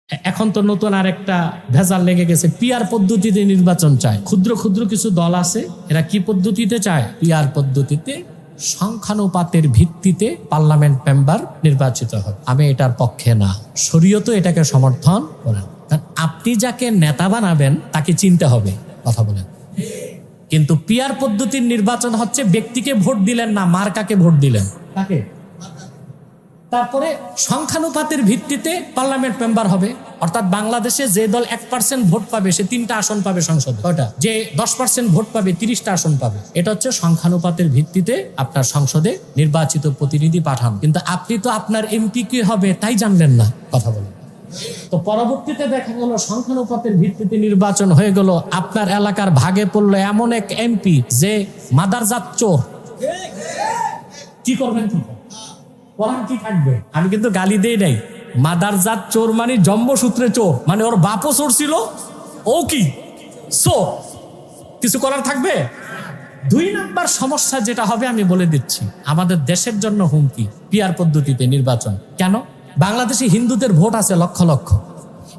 এখন তো নতুন আরেকটা ভেজাল লেগে গেছে, পিআর পদ্ধতিতে নির্বাচন চায়। ক্ষুদ্র ক্ষুদ্র কিছু দল আছে, এরা কি পদ্ধতিতে চায়? পিআর পদ্ধতিতে সংখ্যানুপাতের ভিত্তিতে পার্লামেন্ট মেম্বার নির্বাচিত হবে। আমি এটার পক্ষে না, শরীয়তও এটাকে সমর্থন করেন। আপনি যাকে নেতা বানাবেন তাকে চিনতে হবে, কথা বলেন। কিন্তু পিআর পদ্ধতির নির্বাচন হচ্ছে ব্যক্তিকে ভোট দিলেন না, মার্কাকে ভোট দিলেন। তাকে তারপরে সংখ্যানুপাতের ভিত্তিতে পার্লামেন্ট মেম্বার হবে। অর্থাৎ বাংলাদেশে যে দল 1% ভোট পাবে সে 3টা আসন পাবে সংসদে, ওটা যে 10% ভোট পাবে 30টা আসন পাবে। এটা হচ্ছে সংখ্যানুপাতের ভিত্তিতে আপনার সংসদে নির্বাচিত প্রতিনিধি পাঠান। কিন্তু আপনি তো আপনার এমপি কি হবে তাই জানলেন না, কথা বলেন। তো পরবর্তীতে দেখা গেল সংখ্যানুপাতের ভিত্তিতে নির্বাচন হয়ে গেল, আপনার এলাকার ভাগে পড়লো এমন এক এমপি যে মাদারজাত চোর। কি করবেন? কি থাকবে? আমি কিন্তু গালি দেই নাই। মাদারজাত চোর মানে জন্মসূত্রে চোর, মানে ওর বাপও চোর ছিল, ও কি চোর, কিছু করার থাকবে? 2 নাম্বার সমস্যা যেটা হবে আমি বলে দিচ্ছি, আমাদের দেশের জন্য হুমকি পিআর পদ্ধতিতে নির্বাচন। কেন? বাংলাদেশে হিন্দুদের ভোট আছে লক্ষ লক্ষ।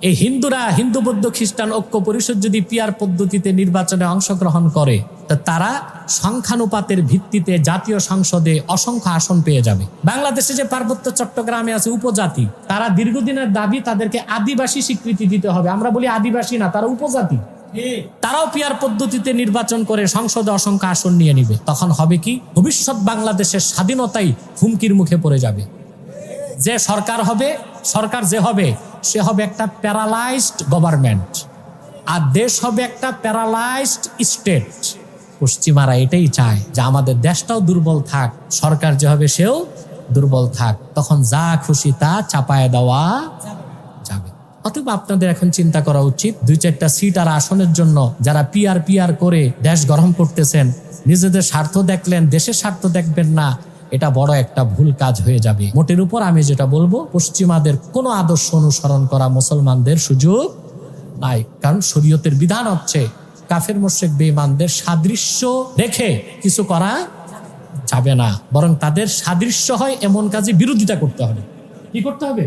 এই হিন্দুরা, হিন্দু বৌদ্ধ খ্রিস্টান ঐক্য পরিষদ যদি পিআর পদ্ধতিতে নির্বাচনে অংশগ্রহণ করে, তারা সংখ্যানুপাতের ভিত্তিতে জাতীয় সংসদে অসংখ্য আসন পেয়ে যাবে। বাংলাদেশে যে পার্বত্য চট্টগ্রামে আছে উপজাতি, তারা দীর্ঘদিনের দাবি তাদেরকে আদিবাসী স্বীকৃতি দিতে হবে। আমরা বলি আদিবাসী না, তারা উপজাতি। তারাও পিআর পদ্ধতিতে নির্বাচন করে সংসদে অসংখ্য আসন নিয়ে নিবে। তখন হবে কি? ভবিষ্যৎ বাংলাদেশের স্বাধীনতাই হুমকির মুখে পড়ে যাবে। যে সরকার হবে, সরকার যে হবে সে হবে একটা প্যারালাইজড গভর্নমেন্ট, আর দেশ হবে একটা প্যারালাইজড স্টেট। পশ্চিমারা এটাই চায় যে আমাদের দেশটাও দুর্বল থাক, সরকার যে হবে সেও দুর্বল থাক, তখন যা খুশি তা চাপায় দেওয়া যাবে। অতএব আপনাদের এখন চিন্তা করা উচিত, 2-4টা সিট আর আসনের জন্য যারা পিআর করে দেশ গরম করতেছেন, নিজেদের স্বার্থ দেখলেন, দেশের স্বার্থ দেখবেন না, এটা বড় একটা ভুল কাজ হয়ে যাবে। মোটের উপর আমি যেটা বলবো, পশ্চিমাদের কোনো আদর্শ অনুসরণ করা মুসলমানদের সুযোগ নাই। কারণ শরীয়তের বিধান হচ্ছে কাফের মুশরিক বেঈমানদের সাদৃশ্য রেখে কিছু করা যাবে না, বরং তাদের সাদৃশ্য হয় এমন কাজে বিরোধিতা করতে হবে। কি করতে হবে?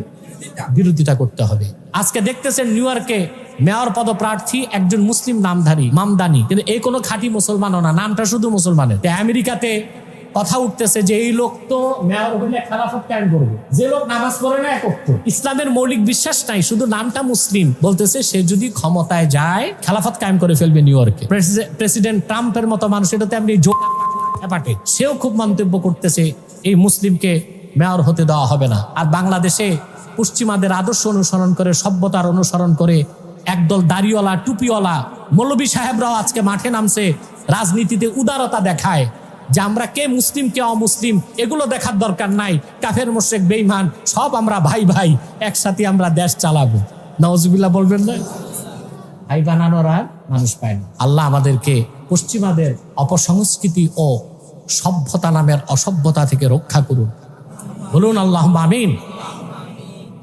বিরোধিতা করতে হবে। আজকে দেখতেছেন নিউ ইয়র্কে মেয়র পদপ্রার্থী একজন মুসলিম নামধারী, মামদানি, কিন্তু এই কোনো খাঁটি মুসলমানও না, নামটা শুধু মুসলমানের। আমেরিকাতে কথা উঠতেছে যে এই লোক তো মেয়র হইলে খেলাফত কায়েম করবে, যে লোক নামাজ পড়ে না, এক ওয়াক্ত ইসলামের মৌলিক বিশ্বাস নাই, শুধু নামটা মুসলিম, বলতেছে সে যদি ক্ষমতায় যায় খেলাফত কায়েম করে ফেলবে নিউ ইয়র্কে। প্রেসিডেন্ট ট্রাম্পের মতো মানুষ, এটা তেমনি পাটে, সেও খুব মন্তব্য করতেছে এই মুসলিমকে মেয়র হতে দেওয়া হবে না। আর বাংলাদেশে পশ্চিমাদের আদর্শ অনুসরণ করে, সভ্যতার অনুসরণ করে একদল দাড়িওয়ালা টুপিওয়ালা মৌলবী সাহেবরাও আজকে মাঠে নামছে, রাজনীতিতে উদারতা দেখায় যে আমরা কে মুসলিম কে অমুসলিম এগুলো দেখার দরকার নাই, কাফের মুশরিক বেঈমান সব আমরা ভাই ভাই, একসাথে আমরা দেশ চালাবো। নাউজুবিল্লাহ বলবেন না? ভাই বানানোর আর মানুষ পায় না। আল্লাহ আমাদেরকে পশ্চিমাদের অপসংস্কৃতি ও সভ্যতা নামের অসভ্যতা থেকে রক্ষা করুন, বলুন আল্লাহুম্মা আমিন।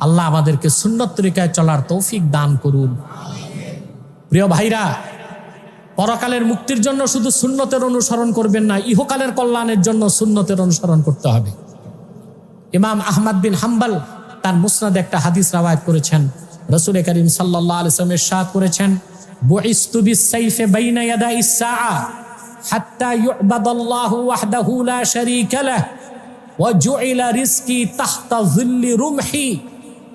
আল্লাহ আমাদেরকে সুন্নত তরিকায় চলার তৌফিক দান করুন। প্রিয় ভাইরা, পরকালের মুক্তির জন্য শুধু সুন্নতের অনুসরণ করবেন না, ইহকালের কল্যাণের জন্য সুন্নতের অনুসরণ করতে হবে। ইমাম আহমদ বিন হাম্বল তার মুসনাদে একটা হাদিস রাওয়ায়াত করেছেন। রাসূল করিম সাল্লাল্লাহু আলাইহি ওয়াসাল্লাম ইরশাদ করেছেন, বুইসতু বিস-সাইফি বাইনা ইয়াদাইস সাআ হাত্তা ইউবাদাল্লাহু ওয়াহদাহু লা শারীকা লাহ ওয়া জুইলা রিজকি তাহতা যিল্লি রুমহি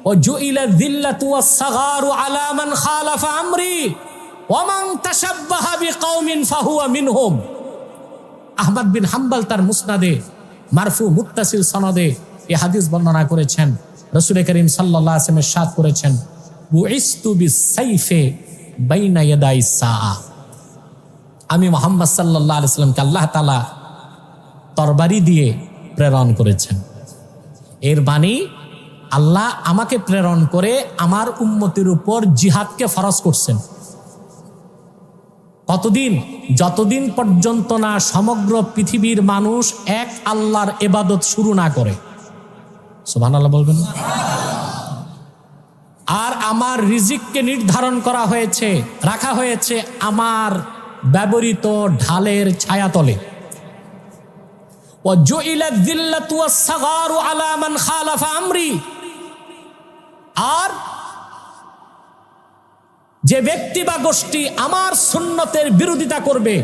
ওয়া জুইলা যিল্লাতু ওয়াস-সাগারু আলা মান খালাফা আমরি ওয়ামান তাশাব্বাহা বিকাউমিন ফাহুয়া মিনহুম। আহমদ বিন হাম্বল তার মুসনাদে মারফু মুত্তাসিল সনদে এই হাদিস বর্ণনা করেছেন। রাসূল করিম সাল্লাল্লাহু আলাইহি ওয়াসাল্লাম ইরশাদ করেছেন, বুইসতু বিস-সাইফি বাইনা ইয়াদাইস সাআ। আমি মুহাম্মদ সাল্লাল্লাহু আলাইহি ওয়াসাল্লামকে আল্লাহ তাআলা তরবারি দিয়ে প্রেরণ করেছেন। এর বাণী, আল্লাহ আমাকে প্রেরণ করে আমার উম্মতের উপর জিহাদকে ফরজ করছেন। কতদিন? যতদিন পর্যন্ত না সমগ্র পৃথিবীর মানুষ এক আল্লাহর ইবাদত শুরু না করে। সুবহানাল্লাহ বলবেন। আর আমার রিজিককে নির্ধারণ করা হয়েছে, রাখা হয়েছে আমার ব্যবহৃত ঢালের ছায়াতলে। ওয়া জুইলাত যিল্লাতু ওয়াস-সাগারু আলা মান খালাফা আমরি। আর যে ব্যক্তি বা গোষ্ঠী আমার সুন্নতের বিরোধিতা করবে,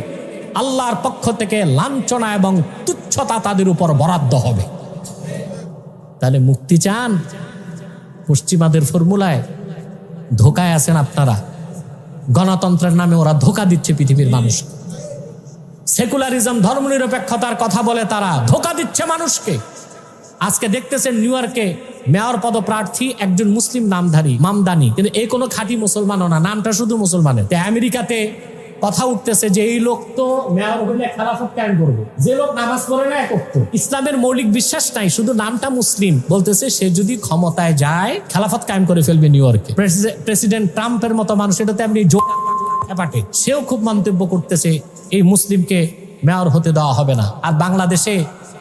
আল্লাহর পক্ষ থেকে লাঞ্ছনা এবং তুচ্ছতা তাদের উপর বরাদ্দ হবে। তাহলে মুক্তি চান? পশ্চিমাদের ফর্মুলায় ধোকায় আছেন আপনারা। গণতন্ত্রের নামে ওরা ধোকা দিচ্ছে পৃথিবীর মানুষ। সেকুলারিজম, ধর্মনিরপেক্ষতার কথা বলে তারা ধোকা দিচ্ছে মানুষকে। আজকে দেখতেছেন নিউ ইয়র্কে মেয়র পদপ্রার্থী একজন মুসলিম নামধারী, মামদানি, কিন্তু এই কোনো খাঁটি মুসলমানও না, নামটা শুধু মুসলমানের। আমেরিকাতে কথা উঠতেছে যে এই লোক তো মেয়র হইলে খেলাফত কায়েম করবে। যে লোক নামাজ পড়ে না, একত্র ইসলামের মৌলিক বিশ্বাস নাই, শুধু নামটা মুসলিম, বলতেছে সে যদি ক্ষমতায় যায় খেলাফত কায়েম করে ফেলবে নিউ ইয়র্কে। প্রেসিডেন্ট ট্রাম্পের মতো মানুষ, এটা তেমনি জোকাটে, সেও খুব মন্তব্য করতেছে এই মুসলিমকে মেয়র হতে দেওয়া হবে না। আর বাংলাদেশে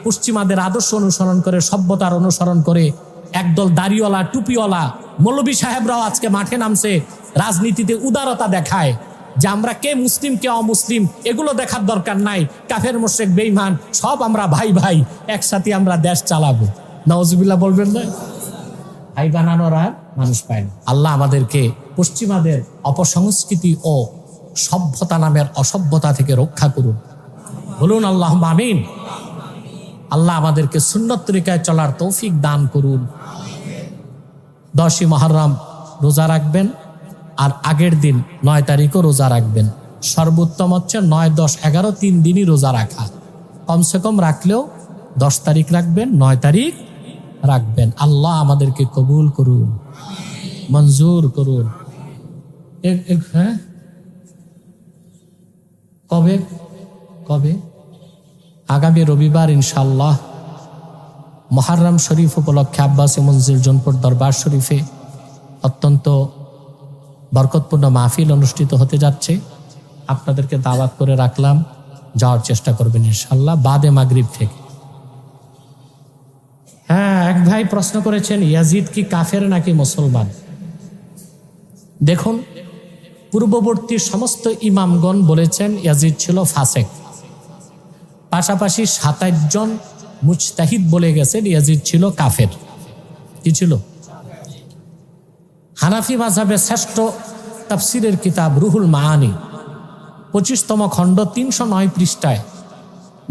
পশ্চিমাদের আদর্শ অনুসরণ করে, সভ্যতার অনুসরণ করে একদল দাড়িওয়ালা, টুপিওয়ালা মৌলবী সাহেবরাও আজকে মাঠে নামছে, রাজনীতিতে উদারতা দেখায় যে আমরা কে মুসলিম কে অমুসলিম এগুলো দেখার দরকার নাই, কাফের মুশরিক বেঈমান সব আমরা ভাই ভাই, একসাথে আমরা দেশ চালাবো। নাউজুবিল্লাহ বলবেন না? ভাই বানানোর আর মানুষ পায় না। আল্লাহ আমাদেরকে পশ্চিমাদের অপসংস্কৃতি ও সভ্যতা নামের অসভ্যতা থেকে রক্ষা করুন, বলুন আল্লাহুম্মা আমিন। আল্লাহ আমাদেরকে সুন্নত তরিকায় চলার তৌফিক দান করুন। 10ই মুহররম রোজা রাখবেন, আর আগের দিন 9 তারিখও রোজা রাখবেন। সর্বোত্তম হচ্ছে 9, 10, 11 3 দিনই রোজা রাখা। কমসে কম রাখলেও 10 তারিখ রাখবেন, 9 তারিখ রাখবেন। আল্লাহ আমাদেরকে কবুল করুন, মঞ্জুর করুন। হ্যাঁ, কবে কবে? আগামী রবিবার ইনশাআল্লাহ মুহররম শরীফ উপলক্ষে আব্বাসী মঞ্জিল জোনপুর দরবার শরীফে অত্যন্ত বরকতপূর্ণ মাহফিল অনুষ্ঠিত হতে যাচ্ছে। আপনাদেরকে দাওয়াত করে রাখলাম, যাওয়ার চেষ্টা করবেন ইনশাআল্লাহ বাদে মাগরিব থেকে। হ্যাঁ, এক ভাই প্রশ্ন করেছেন ইয়াজিদ কি কাফের নাকি মুসলমান? দেখুন, পূর্ববর্তী সমস্ত ইমামগণ বলেছেন ইয়াজিদ ছিল ফাসেক। পাশাপাশি 27 জন মুজতাহিদ বলে গেছেন ইয়াজিদ ছিল কাফের। কি ছিল? হানাফি মাযহাবের শ্রেষ্ঠ তাফসিরের কিতাব রুহুল মাআনি 25তম খণ্ড 309 পৃষ্ঠায়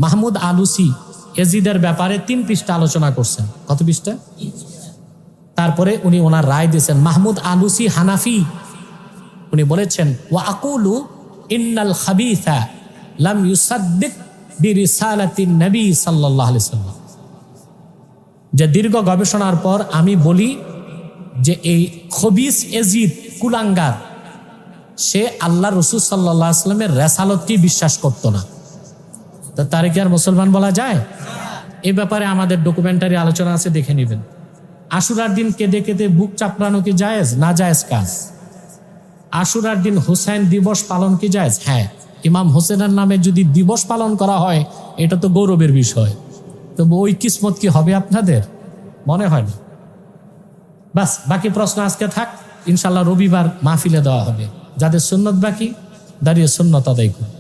মাহমুদ আলুসি ইয়াজিদের ব্যাপারে 3 পৃষ্ঠা আলোচনা করছেন। কত পৃষ্ঠা? তারপরে উনি ওনার রায় দিয়েছেন। মাহমুদ আলুসি হানাফি, উনি বলেছেন ওয়া আকুলু ইন্নাল খাবিসা লাম ইউসাদ্দিক বিরিসালাতিন নবী সাল্লাল্লাহু আলাইহি সাল্লাম। যে দীর্ঘ গবেষণার পর আমি বলি যে এই খবিস ইয়াজিদ কুলাঙ্গার, সে আল্লাহ রাসূল সাল্লাল্লাহু আলাইহি সাল্লামের রিসালাতকে বিশ্বাস করত না। তো তারে কি আর মুসলমান বলা যায়? এই ব্যাপারে আমাদের ডকুমেন্টারি আলোচনা আছে, দেখে নেবেন। আশুরার দিন কেঁদে কেঁদে বুক চাপড়ানো কি জায়েজ? না জায়েজ কাজ। আশুরার দিন হুসাইন দিবস পালন কি জায়েজ? হ্যাঁ। ইমাম হোসেনের নামে যদি দিবস পালন করা হয় এটা তো গৌরবের বিষয়। তো ওই কিসমত কি হবে আপনাদের? মনে হয় না। বাস, বাকি প্রশ্ন আজকে থাক, ইনশাল্লাহ রবিবার মাহফিলে দেওয়া হবে। যাদের সুন্নত বাকি দাঁড়িয়ে সুন্নত আদায় করুন।